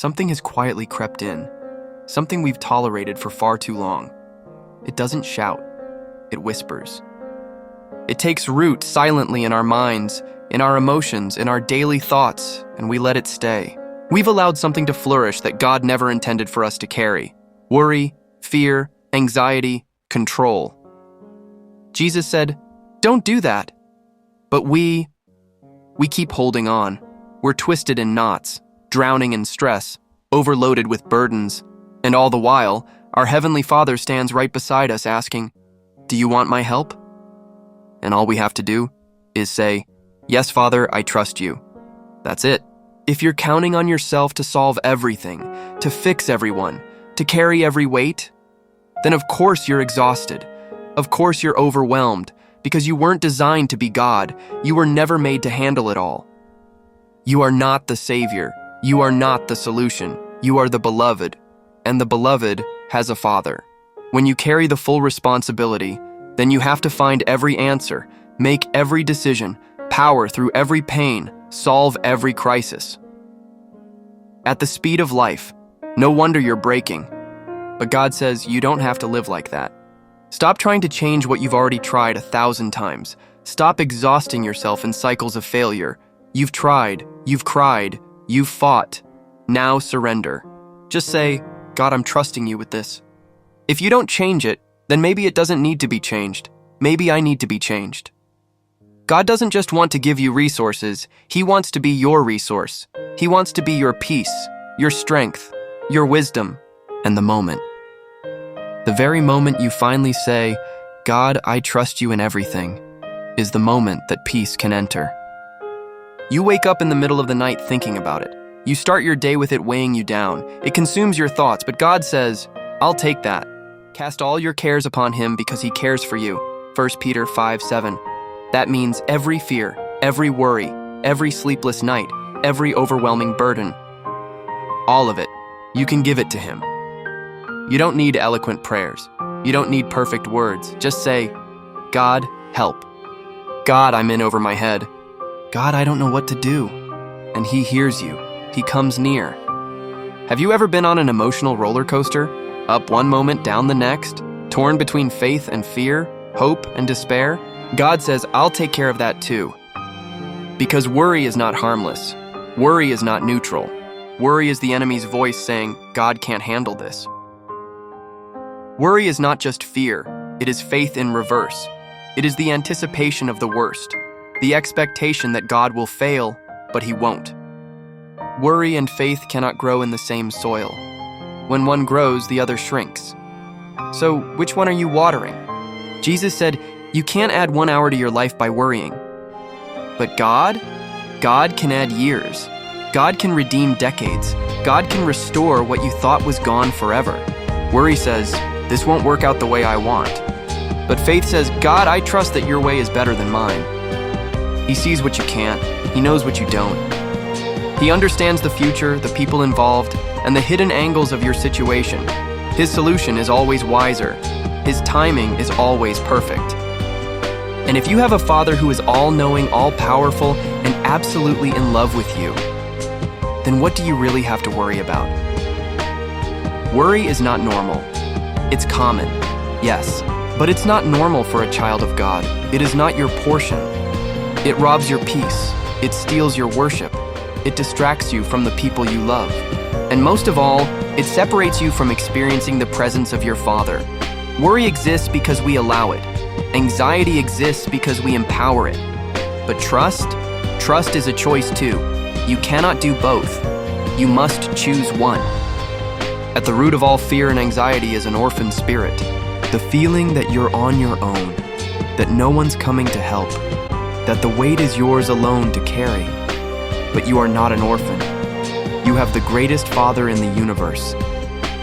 Something has quietly crept in, something we've tolerated for far too long. It doesn't shout, it whispers. It takes root silently in our minds, in our emotions, in our daily thoughts, and we let it stay. We've allowed something to flourish that God never intended for us to carry. Worry, fear, anxiety, control. Jesus said, "Don't do that." But we keep holding on. We're twisted in knots, drowning in stress, overloaded with burdens, and all the while, our Heavenly Father stands right beside us asking, "Do you want my help?" And all we have to do is say, "Yes, Father, I trust you." That's it. If you're counting on yourself to solve everything, to fix everyone, to carry every weight, then of course you're exhausted. Of course you're overwhelmed, because you weren't designed to be God. You were never made to handle it all. You are not the Savior. You are not the solution. You are the beloved, and the beloved has a Father. When you carry the full responsibility, then you have to find every answer, make every decision, power through every pain, solve every crisis. At the speed of life, no wonder you're breaking. But God says you don't have to live like that. Stop trying to change what you've already tried 1,000 times. Stop exhausting yourself in cycles of failure. You've tried, you've cried, you've fought. Now surrender. Just say, "God, I'm trusting you with this." If you don't change it, then maybe it doesn't need to be changed. Maybe I need to be changed. God doesn't just want to give you resources, He wants to be your resource. He wants to be your peace, your strength, your wisdom, and the moment. The very moment you finally say, "God, I trust you in everything," is the moment that peace can enter. You wake up in the middle of the night thinking about it. You start your day with it weighing you down. It consumes your thoughts, but God says, "I'll take that. Cast all your cares upon Him because He cares for you." 1 Peter 5:7. That means every fear, every worry, every sleepless night, every overwhelming burden. All of it. You can give it to Him. You don't need eloquent prayers. You don't need perfect words. Just say, "God, help." "God, I'm in over my head." "God, I don't know what to do." And He hears you. He comes near. Have you ever been on an emotional roller coaster? Up one moment, down the next, torn between faith and fear, hope and despair? God says, "I'll take care of that too." Because worry is not harmless. Worry is not neutral. Worry is the enemy's voice saying, "God can't handle this." Worry is not just fear. It is faith in reverse. It is the anticipation of the worst, the expectation that God will fail, but He won't. Worry and faith cannot grow in the same soil. When one grows, the other shrinks. So, which one are you watering? Jesus said, "You can't add 1 hour to your life by worrying." But God can add years. God can redeem decades. God can restore what you thought was gone forever. Worry says, "This won't work out the way I want." But faith says, "God, I trust that your way is better than mine." He sees what you can't. He knows what you don't. He understands the future, the people involved, and the hidden angles of your situation. His solution is always wiser. His timing is always perfect. And if you have a Father who is all-knowing, all-powerful, and absolutely in love with you, then what do you really have to worry about? Worry is not normal. It's common, yes, but it's not normal for a child of God. It is not your portion. It robs your peace. It steals your worship. It distracts you from the people you love. And most of all, it separates you from experiencing the presence of your Father. Worry exists because we allow it. Anxiety exists because we empower it. But trust is a choice too. You cannot do both. You must choose one. At the root of all fear and anxiety is an orphan spirit. The feeling that you're on your own, that no one's coming to help, that the weight is yours alone to carry. But you are not an orphan. You have the greatest Father in the universe.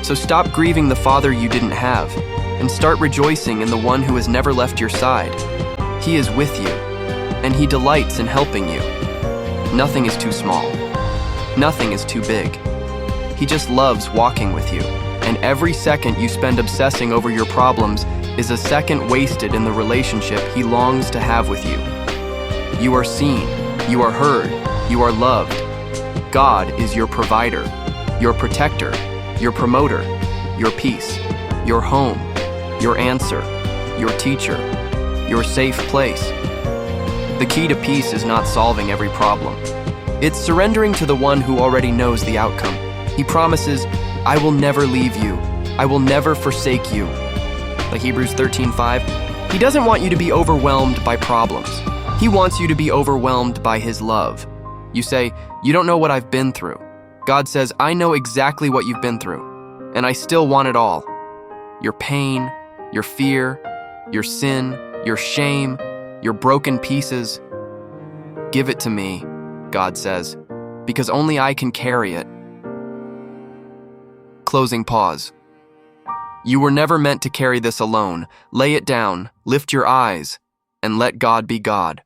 So stop grieving the Father you didn't have, and start rejoicing in the one who has never left your side. He is with you, and He delights in helping you. Nothing is too small. Nothing is too big. He just loves walking with you, and every second you spend obsessing over your problems is a second wasted in the relationship He longs to have with you. You are seen, you are heard, you are loved. God is your provider. your protector, your promoter, your peace, your home, your answer, your teacher, your safe place. The key to peace is not solving every problem. It's surrendering to the one who already knows the outcome. He promises, I will never leave you. I will never forsake you. Like Hebrews 13:5, he doesn't want you to be overwhelmed by problems. He wants you to be overwhelmed by his love. You say, you don't know what I've been through. God says, I know exactly what you've been through, and I still want it all. Your pain, your fear, your sin, your shame, your broken pieces. Give it to me, God says, because only I can carry it. Closing pause. You were never meant to carry this alone. Lay it down, lift your eyes, and let God be God.